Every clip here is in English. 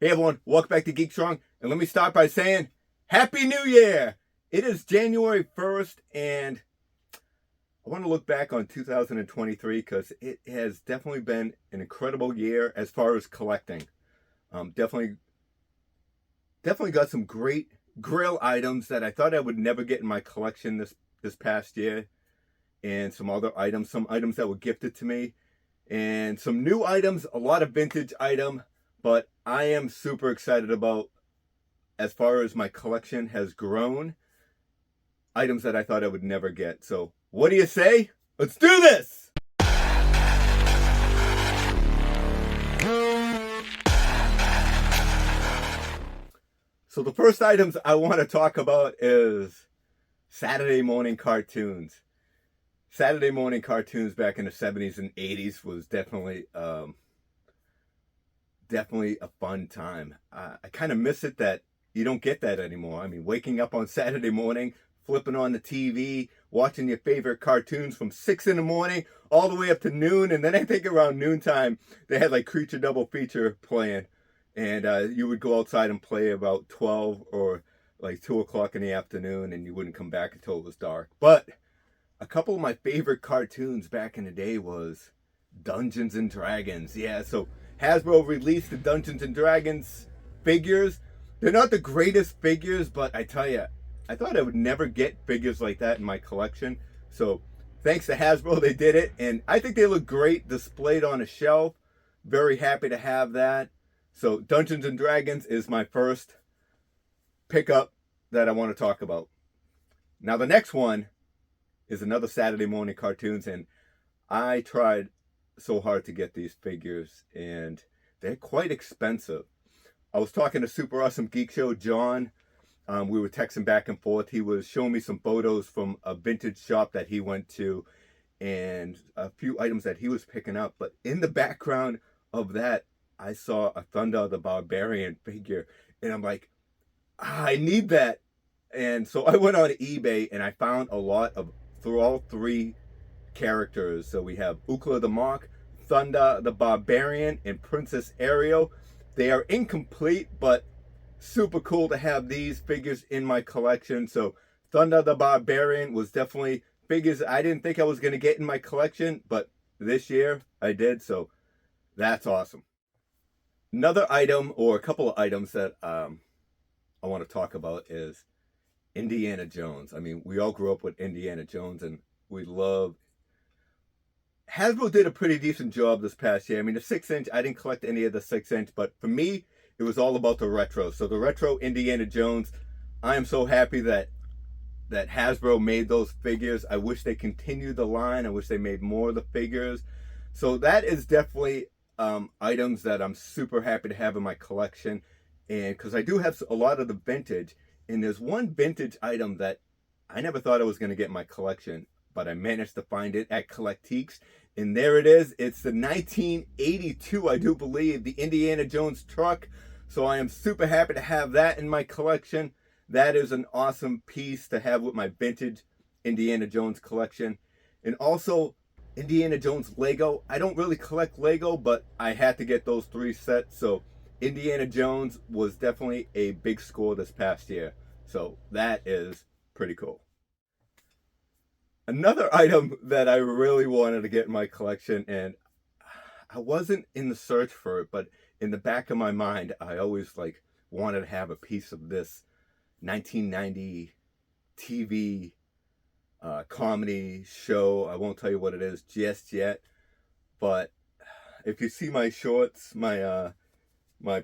Hey everyone, welcome back to Geek Strong, and let me start by saying Happy New Year! It is January 1st, and I want to look back on 2023 because it has definitely been an incredible year as far as collecting. Definitely got some great grill items that I thought I would never get in my collection this past year, and some items that were gifted to me, and some new items, a lot of vintage item, but I am super excited about, as far as my collection has grown, items that I thought I would never get. So what do you say? Let's do this! So the first items I want to talk about is Saturday morning cartoons. Saturday morning cartoons back in the 70s and 80s was definitely a fun time. I kind of miss it that you don't get that anymore. I mean, waking up on Saturday morning, flipping on the TV, watching your favorite cartoons from 6 in the morning all the way up to noon. And then I think around noontime, they had like Creature Double Feature playing. And you would go outside and play about 12 or like 2 o'clock in the afternoon, and you wouldn't come back until it was dark. But a couple of my favorite cartoons back in the day was Dungeons and Dragons. Yeah, so Hasbro released the Dungeons and Dragons figures. They're not the greatest figures, but I tell you, I thought I would never get figures like that in my collection. So thanks to Hasbro, they did it, and I think they look great displayed on a shelf. Very happy to have that. So Dungeons and Dragons is my first pickup that I want to talk about. Now the next one is another Saturday morning cartoons, and I tried so hard to get these figures, and they're quite expensive. I was talking to Super Awesome Geek Show John. We were texting back and forth. He was showing me some photos from a vintage shop that he went to, and a few items that he was picking up. But in the background of that, I saw a Thunder the Barbarian figure, and I'm like, I need that. And so I went on eBay, and I found a lot of all three characters. So we have Ukla the Monk, Thunder the Barbarian, and Princess Ariel. They are incomplete, but super cool to have these figures in my collection. So Thunder the Barbarian was definitely figures I didn't think I was going to get in my collection, but this year I did, so that's awesome. Another item, or a couple of items that I want to talk about, is Indiana Jones. I mean, we all grew up with Indiana Jones, and we love... Hasbro did a pretty decent job this past year. I mean, the 6-inch, I didn't collect any of the 6-inch, but for me, it was all about the retro. So the retro Indiana Jones, I am so happy that Hasbro made those figures. I wish they continued the line. I wish they made more of the figures. So that is definitely items that I'm super happy to have in my collection. And because I do have a lot of the vintage, and there's one vintage item that I never thought I was going to get in my collection, but I managed to find it at Collectiques. And there it is. It's the 1982, I do believe, the Indiana Jones truck. So I am super happy to have that in my collection. That is an awesome piece to have with my vintage Indiana Jones collection. And also Indiana Jones Lego. I don't really collect Lego, but I had to get those 3 sets. So Indiana Jones was definitely a big score this past year. So that is pretty cool. Another item that I really wanted to get in my collection, and I wasn't in the search for it, but in the back of my mind, I always wanted to have a piece of this 1990 TV comedy show. I won't tell you what it is just yet, but if you see my shorts, my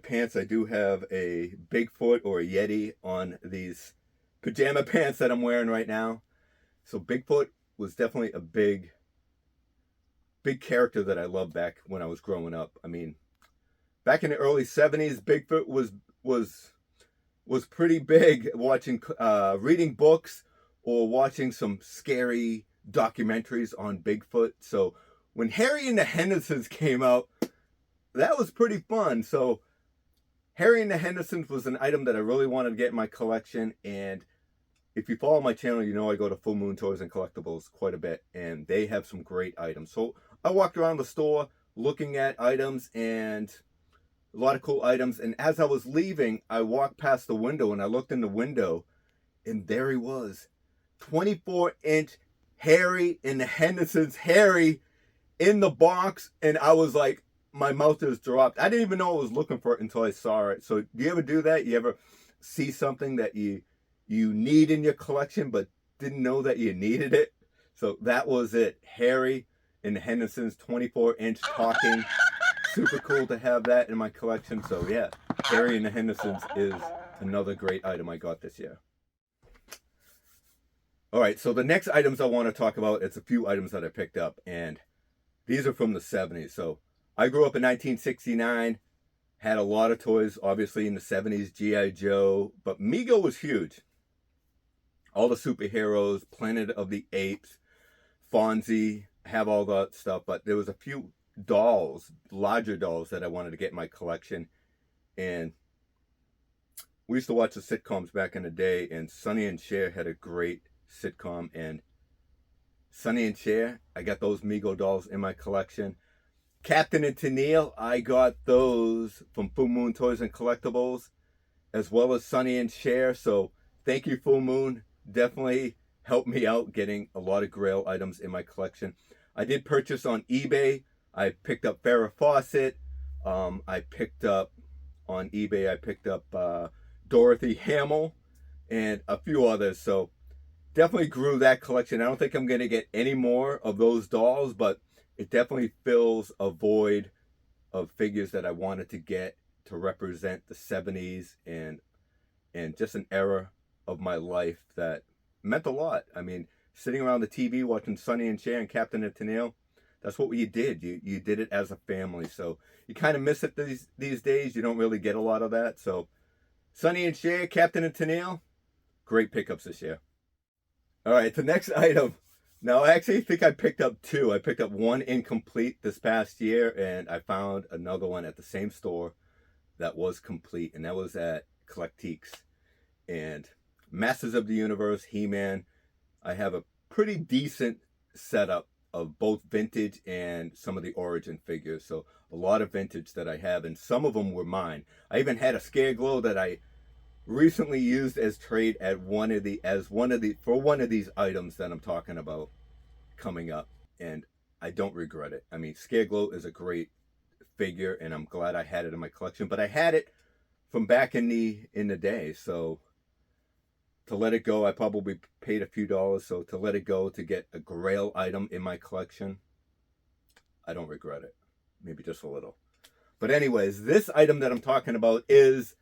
pants, I do have a Bigfoot or a Yeti on these pajama pants that I'm wearing right now. So Bigfoot was definitely a big character that I loved back when I was growing up. I mean, back in the early 70s, Bigfoot was pretty big. Watching, reading books or watching some scary documentaries on Bigfoot. So when Harry and the Hendersons came out, that was pretty fun. So Harry and the Hendersons was an item that I really wanted to get in my collection, and if you follow my channel, you know I go to Full Moon Toys and Collectibles quite a bit, and they have some great items. So I walked around the store looking at items, and a lot of cool items. And as I was leaving, I walked past the window and I looked in the window, and there he was, 24-inch Harry and the Henderson's Harry in the box. And I was like, my mouth just dropped. I didn't even know I was looking for it until I saw it. So do you ever do that? You ever see something that you need in your collection but didn't know that you needed it? So that was it. Harry and the Henderson's 24-inch talking. Super cool to have that in my collection. So yeah, Harry and the Henderson's is another great item I got this year. All right, so the next items I want to talk about, it's a few items that I picked up, and these are from the 70s. So I grew up in 1969, had a lot of toys, obviously in the 70s, G.I. Joe, but Mego was huge. All the superheroes, Planet of the Apes, Fonzie, have all that stuff, but there was a few dolls, larger dolls that I wanted to get in my collection. And we used to watch the sitcoms back in the day, and Sonny and Cher had a great sitcom, and Sonny and Cher, I got those Mego dolls in my collection. Captain and Tennille, I got those from Full Moon Toys and Collectibles, as well as Sonny and Cher. So thank you, Full Moon. Definitely helped me out getting a lot of Grail items in my collection. I did purchase on eBay. I picked up Farrah Fawcett. I picked up on eBay, I picked up Dorothy Hamill and a few others. So definitely grew that collection. I don't think I'm going to get any more of those dolls, but it definitely fills a void of figures that I wanted to get to represent the 70s and just an era of my life that meant a lot. I mean, sitting around the TV watching Sonny and Cher and Captain and Tennille, that's what you did. You did it as a family. So you kind of miss it these days. You don't really get a lot of that. So Sonny and Cher, Captain and Tennille, great pickups this year. All right, the next item. Now, I actually think I picked up two. I picked up one incomplete this past year, and I found another one at the same store that was complete, and that was at Collectiques. And Masters of the Universe, He-Man. I have a pretty decent setup of both vintage and some of the Origin figures. So a lot of vintage that I have, and some of them were mine. I even had a Scareglow that I recently used as trade at one of these items that I'm talking about coming up, and I don't regret it. I mean, Scareglow is a great figure, and I'm glad I had it in my collection. But I had it from back in the day, so to let it go, I probably paid a few dollars. So to let it go to get a Grail item in my collection, I don't regret it. Maybe just a little. But anyways, this item that I'm talking about is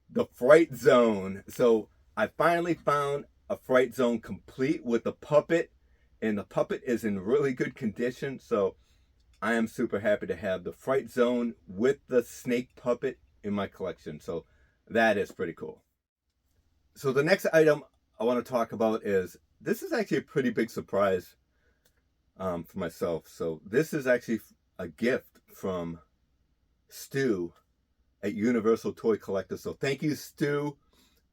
the Fright Zone. So I finally found a Fright Zone complete with the puppet, and the puppet is in really good condition. So I am super happy to have the Fright Zone with the snake puppet in my collection. So that is pretty cool. So the next item I want to talk about is, this is actually a pretty big surprise for myself. So this is actually a gift from Stu at Universal Toy Collector. So thank you, Stu.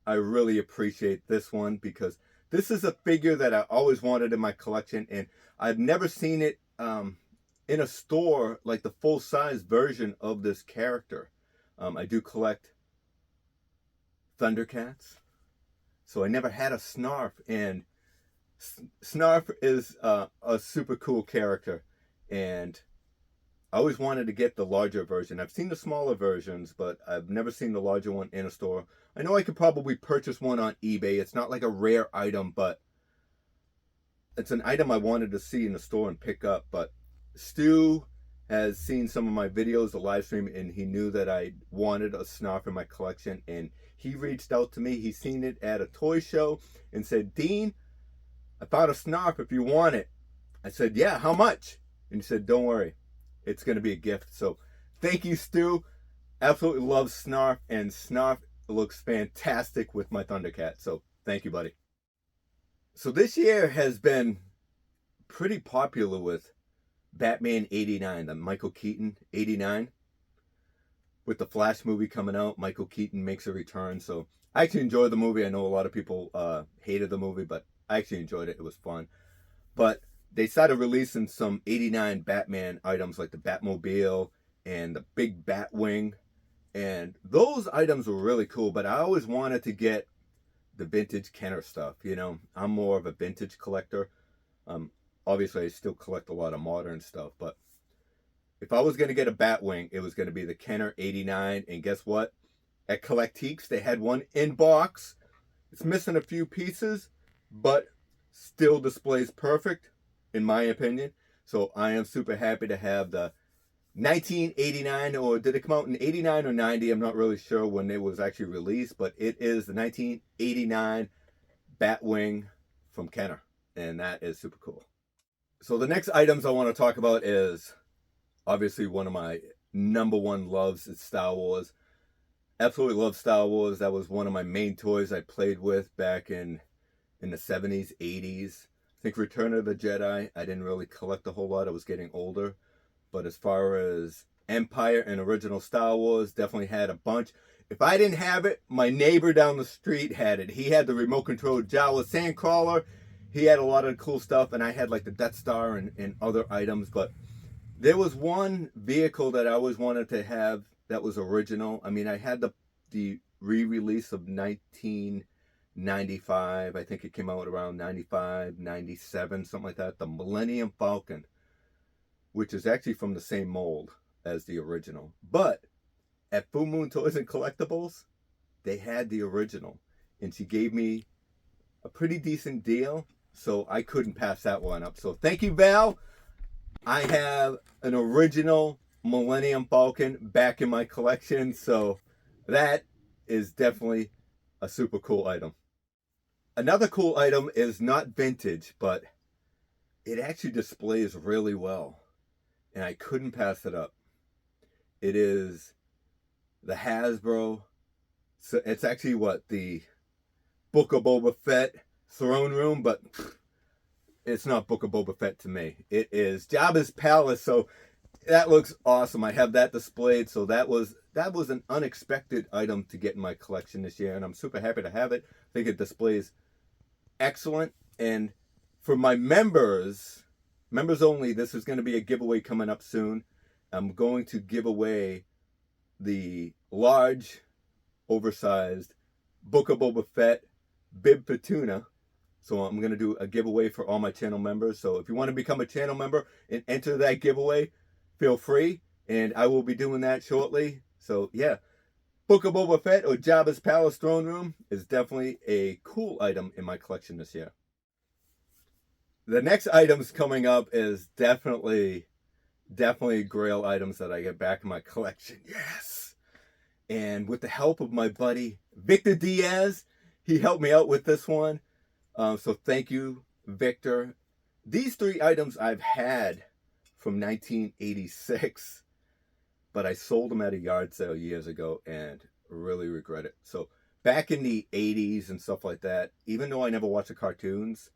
I really appreciate this one, because this is a figure that I always wanted in my collection, and I've never seen it in a store, like the full-size version of this character. I do collect Thundercats, so I never had a Snarf, and Snarf is a super cool character, and I always wanted to get the larger version. I've seen the smaller versions, but I've never seen the larger one in a store. I know I could probably purchase one on eBay. It's not like a rare item, but it's an item I wanted to see in the store and pick up. But Stu has seen some of my videos, the live stream, and he knew that I wanted a Snarf in my collection, and he reached out to me. He's seen it at a toy show and said, "Dean, I found a Snarf if you want it." I said, "Yeah, how much?" And he said, "Don't worry, it's going to be a gift." So thank you, Stu. Absolutely love Snarf, and Snarf looks fantastic with my Thundercat. So thank you, buddy. So this year has been pretty popular with Batman 89, the Michael Keaton 89. With the Flash movie coming out, Michael Keaton makes a return. So I actually enjoyed the movie. I know a lot of people hated the movie, but I actually enjoyed it. It was fun. But they started releasing some 89 Batman items like the Batmobile and the big Batwing. And those items were really cool, but I always wanted to get the vintage Kenner stuff. You know, I'm more of a vintage collector. Um, Obviously, I still collect a lot of modern stuff, but if I was going to get a Batwing, it was going to be the Kenner 89. And guess what? At Collectiques, they had one in box. It's missing a few pieces, but still displays perfect, in my opinion. So I am super happy to have the 1989, or did it come out in 89 or 90? I'm not really sure when it was actually released, but it is the 1989 Batwing from Kenner, and that is super cool. So the next items I want to talk about is obviously one of my number one loves is Star Wars. Absolutely love Star Wars. That was one of my main toys I played with back in the 70s, 80s. I think Return of the Jedi, I didn't really collect a whole lot. I was getting older. But as far as Empire and original Star Wars, definitely had a bunch. If I didn't have it, my neighbor down the street had it. He had the remote control Jawa Sandcrawler. He had a lot of cool stuff, and I had like the Death Star and other items. But there was one vehicle that I always wanted to have that was original. I mean, I had the re-release of 1995. I think it came out around 95, 97, something like that. The Millennium Falcon, which is actually from the same mold as the original. But at Full Moon Toys and Collectibles, they had the original. And she gave me a pretty decent deal, so I couldn't pass that one up. So thank you, Val. I have an original Millennium Falcon back in my collection, so that is definitely a super cool item. Another cool item is not vintage, but it actually displays really well, and I couldn't pass it up. It is the Hasbro. So it's actually what, the Book of Boba Fett throne room, but it's not Book of Boba Fett to me. It is Jabba's palace. So that looks awesome. I have that displayed. So that was an unexpected item to get in my collection this year, and I'm super happy to have it. I think it displays excellent. And for my members only, this is going to be a giveaway coming up soon. I'm going to give away the large, oversized Book of Boba Fett Bib Fortuna. So I'm going to do a giveaway for all my channel members. So if you want to become a channel member and enter that giveaway, feel free. And I will be doing that shortly. So yeah, Book of Boba Fett or Jabba's Palace Throne Room is definitely a cool item in my collection this year. The next items coming up is definitely Grail items that I get back in my collection. Yes! And with the help of my buddy Victor Diaz, he helped me out with this one. So thank you, Victor. These three items I've had from 1986, but I sold them at a yard sale years ago and really regret it. So back in the 80s and stuff like that, even though I never watched the cartoons,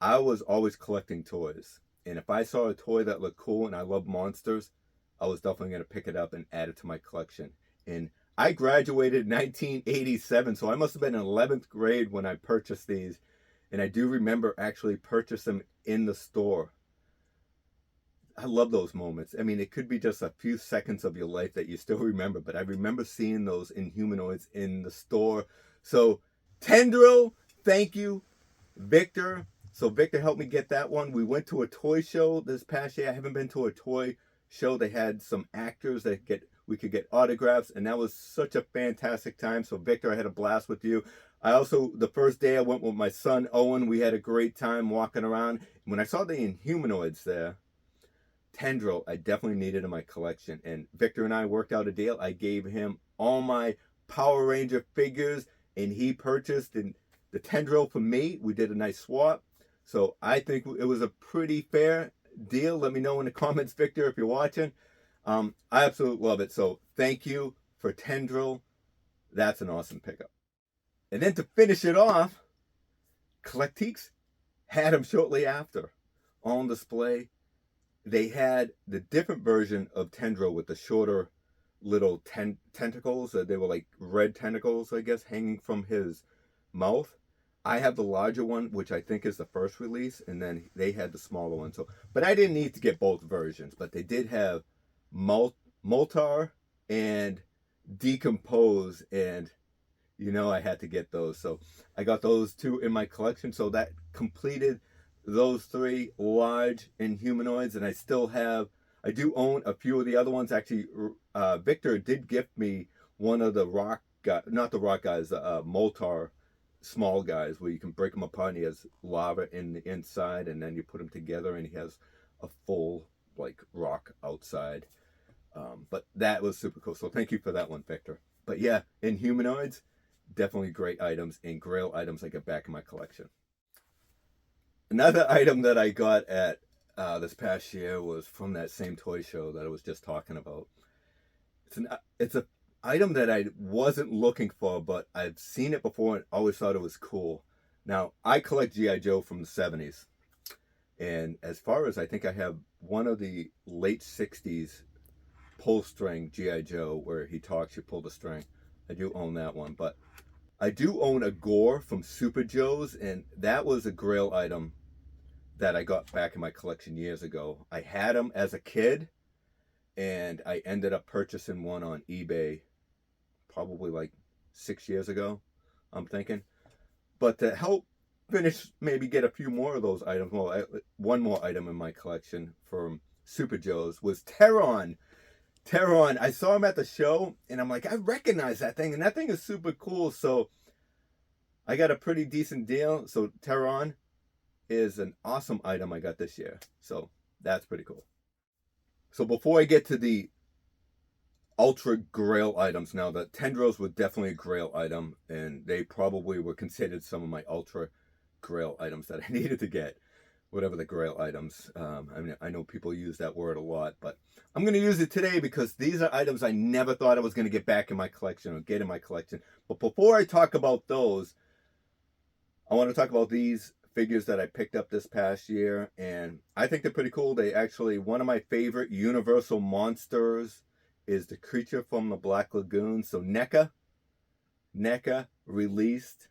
I was always collecting toys. And if I saw a toy that looked cool and I love monsters, I was definitely going to pick it up and add it to my collection. And I graduated in 1987, so I must have been in 11th grade when I purchased these. And I do remember actually purchasing them in the store. I love those moments. I mean, it could be just a few seconds of your life that you still remember, but I remember seeing those Inhumanoids in the store. So, Tendril, thank you, Victor. So Victor helped me get that one. We went to a toy show this past year. I haven't been to a toy show. They had some actors that we could get autographs, and that was such a fantastic time. So Victor, I had a blast with you. I also, the first day I went with my son Owen, we had a great time walking around. When I saw the Inhumanoids there, Tendril, I definitely needed in my collection. And Victor and I worked out a deal. I gave him all my Power Ranger figures, and he purchased the Tendril for me. We did a nice swap. So I think it was a pretty fair deal. Let me know in the comments, Victor, if you're watching. I absolutely love it. So thank you for Tendril. That's an awesome pickup. And then to finish it off, Collectiques had them shortly after on display. They had the different version of Tendril with the shorter little tentacles. They were like red tentacles, I guess, hanging from his mouth. I have the larger one, which I think is the first release, and then they had the smaller one. So, but I didn't need to get both versions, but they did have Moltar and decompose, and I had to get those. So I got those two in my collection. So that completed those three large Inhumanoids, and I do own a few of the other ones. Actually, Victor did gift me one of the rock guy, not the rock guys, Moltar small guys, where you can break them apart and he has lava in the inside, and then you put them together and he has a full like rock outside. But that was super cool. So thank you for that one, Victor. But yeah, Inhumanoids, definitely great items, and Grail items I get back in my collection. Another item that I got at this past year was from that same toy show that I was just talking about. It's an item that I wasn't looking for, but I've seen it before and always thought it was cool. Now, I collect G.I. Joe from the 70s. And as far as I think I have one of the late 60s pull string G.I. Joe where he talks, you pull the string. I do own that one, but I do own a Gore from Super Joe's, and that was a Grail item that I got back in my collection years ago. I had them as a kid, and I ended up purchasing one on eBay probably like 6 years ago, I'm thinking. But to help finish, maybe get a few more of those items, well, one more item in my collection from Super Joe's was Terron. Terron, I saw him at the show, and I'm like, I recognize that thing, and that thing is super cool. So I got a pretty decent deal. So Terron is an awesome item I got this year. So that's pretty cool. So before I get to the ultra Grail items, now the tendrils were definitely a Grail item, and they probably were considered some of my ultra Grail items that I needed to get. Whatever the Grail items. I mean, I know people use that word a lot, but I'm going to use it today because these are items I never thought I was going to get back in my collection or get in my collection. But before I talk about those, I want to talk about these figures that I picked up this past year, and I think they're pretty cool. They actually, one of my favorite Universal monsters is the creature from the Black Lagoon. So NECA released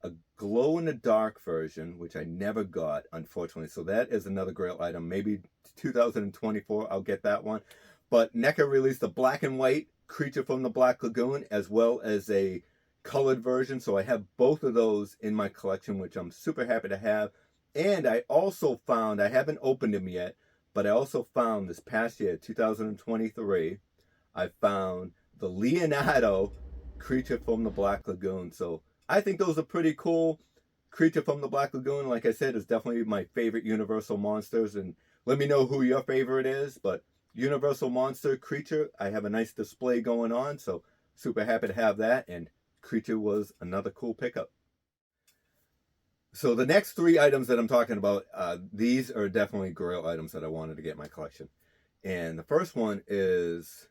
a glow-in-the-dark version, which I never got, unfortunately. So that is another Grail item. Maybe 2024, I'll get that one. But NECA released a black and white creature from the Black Lagoon, as well as a colored version. So I have both of those in my collection, which I'm super happy to have. And I also found, I haven't opened them yet, but I also found this past year, 2023, I found the Leonardo creature from the Black Lagoon. So I think those are pretty cool. Creature from the Black Lagoon, like I said, is definitely my favorite Universal monsters. And let me know who your favorite is. But Universal monster creature, I have a nice display going on. So super happy to have that. And creature was another cool pickup. So the next three items that I'm talking about, these are definitely Grail items that I wanted to get in my collection. And the first one is,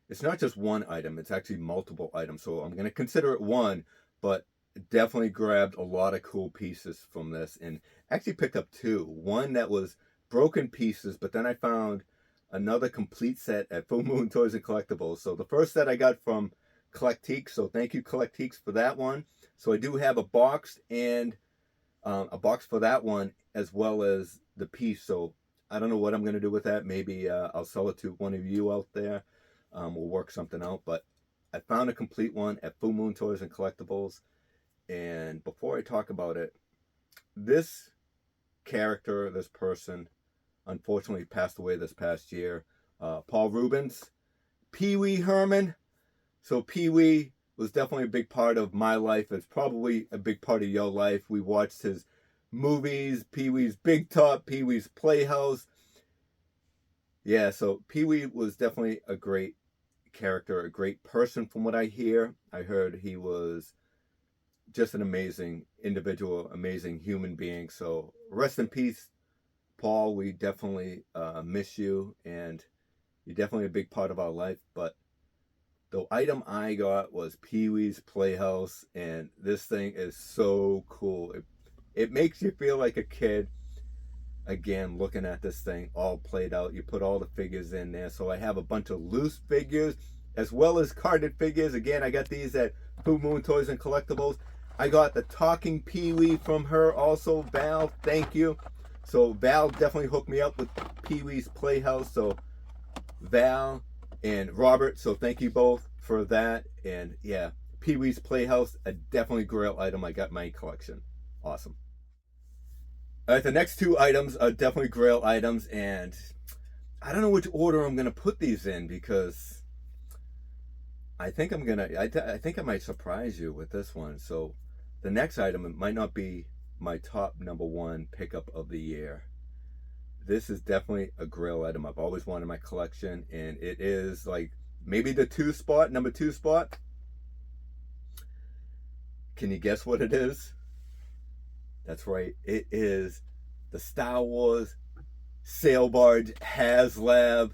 it's not just one item, it's actually multiple items. So I'm going to consider it one, but definitely grabbed a lot of cool pieces from this, and actually picked up two. One that was broken pieces, but then I found another complete set at Full Moon Toys and Collectibles. So the first set I got from Collectiques, so thank you Collectiques for that one. So I do have a box and a box for that one, as well as the piece. So I don't know what I'm going to do with that. Maybe I'll sell it to one of you out there. We'll work something out, but I found a complete one at Full Moon Toys and Collectibles. And before I talk about it, this character, this person, unfortunately passed away this past year. Paul Reubens, Pee-wee Herman. So Pee-wee was definitely a big part of my life. It's probably a big part of your life. We watched his movies, Pee-wee's Big Top, Peewees Playhouse. Yeah, so Pee-wee was definitely a great character, a great person from what I hear. I heard he was just an amazing individual, amazing human being. So rest in peace, Paul. We definitely miss you, and you're definitely a big part of our life. But the item I got was Peewees Playhouse, and this thing is so cool. It makes you feel like a kid. Again, looking at this thing all played out. You put all the figures in there. So I have a bunch of loose figures as well as carded figures. Again, I got these at Full Moon Toys and Collectibles. I got the talking Pee-wee from her also. Val, thank you. So Val definitely hooked me up with Peewees Playhouse. So Val and Robert, so thank you both for that. And yeah, Peewees Playhouse, a definitely grail item I got in my collection. Awesome. All right, the next two items are definitely grail items, and I don't know which order I'm gonna put these in because I think I think I might surprise you with this one. So the next item, it might not be my top number one pickup of the year. This is definitely a grail item I've always wanted in my collection, and it is like maybe the number two spot. Can you guess what it is? That's right, it is the Star Wars sail barge HasLab.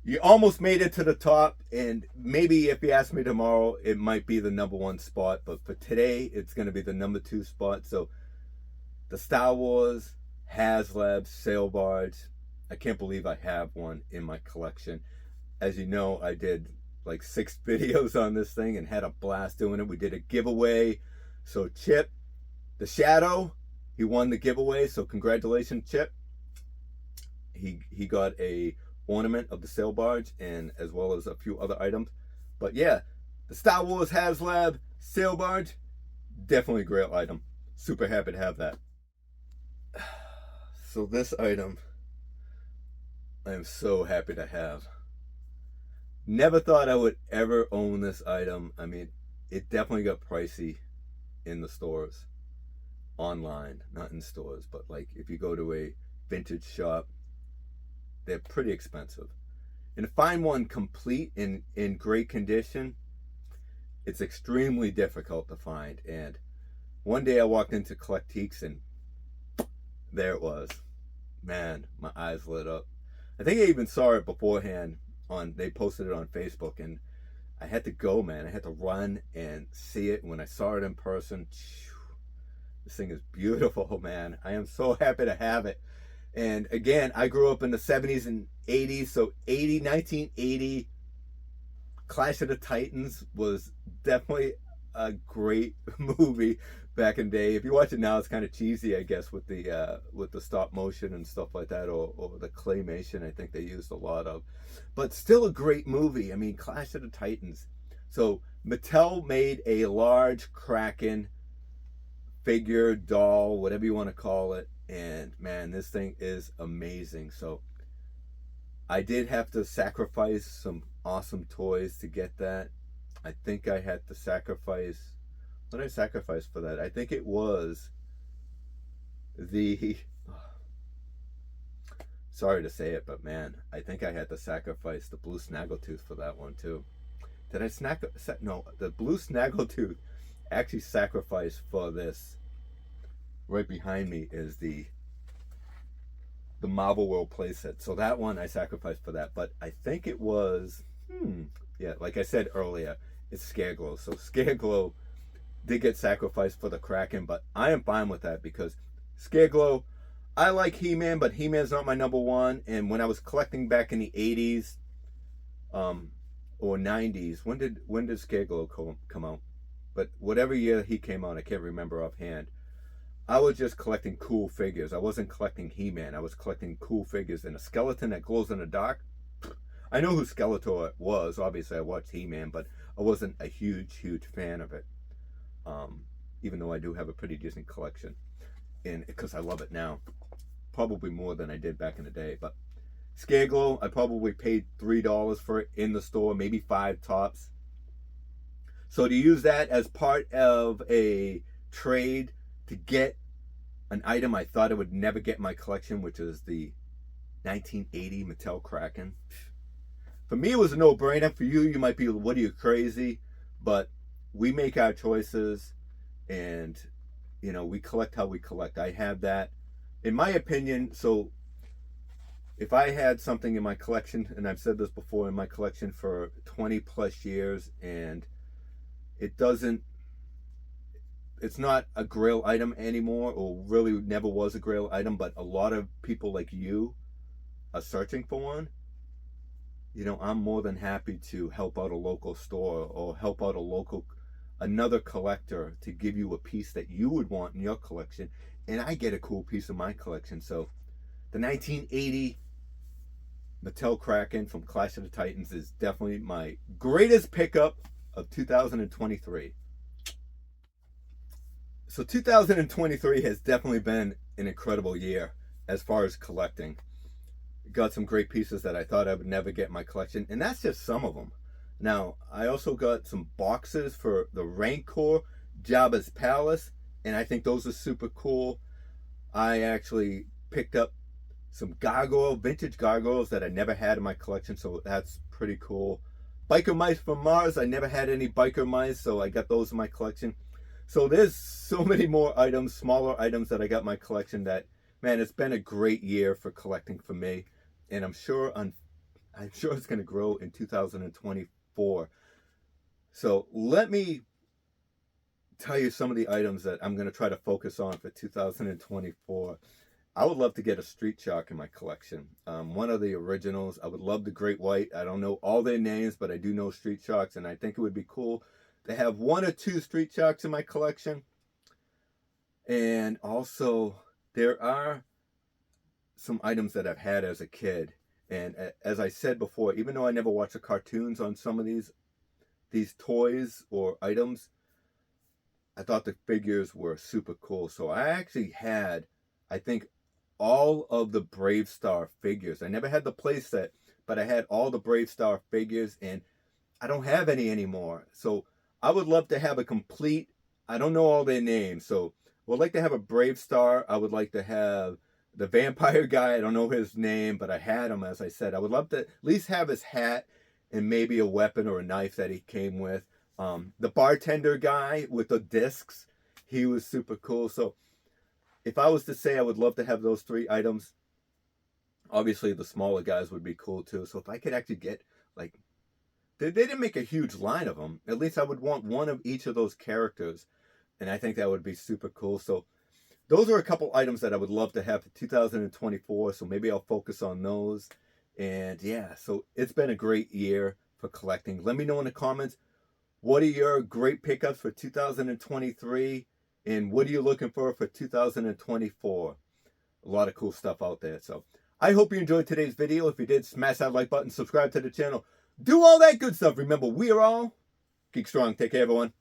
You almost made it to the top, and maybe if you ask me tomorrow, it might be the number one spot, but for today, it's going to be the number two spot. So the Star Wars HasLab sail barge, I can't believe I have one in my collection. As you know, I did like 6 videos on this thing and had a blast doing it. We did a giveaway. So Chip, the Shadow, he won the giveaway. So congratulations, Chip. He got a ornament of the sail barge, and as well as a few other items. But yeah, the Star Wars HasLab sail barge, definitely a great item. Super happy to have that. So this item, I am so happy to have. Never thought I would ever own this item. I mean, it definitely got pricey in the stores, online, not in stores, but like if you go to a vintage shop, they're pretty expensive. And to find one complete in great condition, it's extremely difficult to find. And one day I walked into Collectiques and there it was. Man, my eyes lit up. I think I even saw it beforehand they posted it on Facebook, and I had to go, man. I had to run and see it. And when I saw it in person, this thing is beautiful, man. I am so happy to have it. And again, I grew up in the 70s and 80s, so 1980, Clash of the Titans was definitely a great movie back in the day. If you watch it now, it's kind of cheesy, I guess, with the stop motion and stuff like that, or the claymation I think they used a lot of. But still a great movie. I mean, Clash of the Titans. So Mattel made a large Kraken figure, doll, whatever you want to call it. And man, this thing is amazing. So I did have to sacrifice some awesome toys to get that. I think I had to sacrifice, what did I sacrifice for that? I think it was the, sorry to say it, but man, I think I had to sacrifice the blue snaggletooth for that one too. Did I no, the blue snaggletooth actually sacrificed for this. Right behind me is the Marvel World playset. So that one I sacrificed for that. But I think it was, yeah, like I said earlier, it's Scareglow. So Scareglow did get sacrificed for the Kraken, but I am fine with that because Scareglow, I like He-Man, but He-Man's not my number one. And when I was collecting back in the 80s or 90s, when did Scareglow come out? But whatever year he came out, I can't remember offhand. I was just collecting cool figures. I wasn't collecting He-Man. I was collecting cool figures. And a skeleton that glows in the dark, I know who Skeletor was. Obviously, I watched He-Man, but I wasn't a huge fan of it. Even though I do have a pretty decent collection. And because I love it now. Probably more than I did back in the day. But Scareglow, I probably paid $3 for it in the store. Maybe $5 tops. So to use that as part of a trade to get an item I thought I would never get in my collection, which is the 1980 Mattel Kraken. For me, it was a no-brainer. For you, you might be, what are you, crazy? But we make our choices, and, you know, we collect how we collect. I have that. In my opinion, so if I had something in my collection, and I've said this before, in my collection for 20 plus years, and it's not a grail item anymore, or really never was a grail item, but a lot of people like you are searching for one, you know, I'm more than happy to help out a local store or help out another collector to give you a piece that you would want in your collection, and I get a cool piece of my collection. So the 1980 Mattel Kraken from Clash of the Titans is definitely my greatest pickup of 2023. So 2023 has definitely been an incredible year as far as collecting. Got some great pieces that I thought I would never get in my collection, and that's just some of them. Now, I also got some boxes for the Rancor, Jabba's Palace, and I think those are super cool. I actually picked up some vintage gargoyles that I never had in my collection, so that's pretty cool. Biker mice from Mars. I never had any biker mice, so I got those in my collection. So there's so many more items, smaller items that I got in my collection that, man, it's been a great year for collecting for me, and I'm sure it's going to grow in 2024. So let me tell you some of the items that I'm going to try to focus on for 2024. I would love to get a Street Shark in my collection. One of the originals. I would love the Great White. I don't know all their names, but I do know Street Sharks, and I think it would be cool to have 1 or 2 Street Sharks in my collection. And also, there are some items that I've had as a kid. And as I said before, even though I never watched the cartoons on some of these toys or items, I thought the figures were super cool. So I actually had, I think, all of the Brave Star figures. I never had the playset, but I had all the Brave Star figures, and I don't have any anymore. So I would love to have a complete, I don't know all their names, so I would like to have a Brave Star. I would like to have the vampire guy. I don't know his name, but I had him, as I said. I would love to at least have his hat and maybe a weapon or a knife that he came with. The bartender guy with the discs, he was super cool. So if I was to say I would love to have those 3 items, obviously the smaller guys would be cool too. So if I could actually get, like, they didn't make a huge line of them. At least I would want 1 of each of those characters. And I think that would be super cool. So those are a couple items that I would love to have for 2024. So maybe I'll focus on those. And yeah, so it's been a great year for collecting. Let me know in the comments, what are your great pickups for 2023? And what are you looking for 2024? A lot of cool stuff out there. So I hope you enjoyed today's video. If you did, smash that like button, subscribe to the channel. Do all that good stuff. Remember, we are all Geek Strong. Take care, everyone.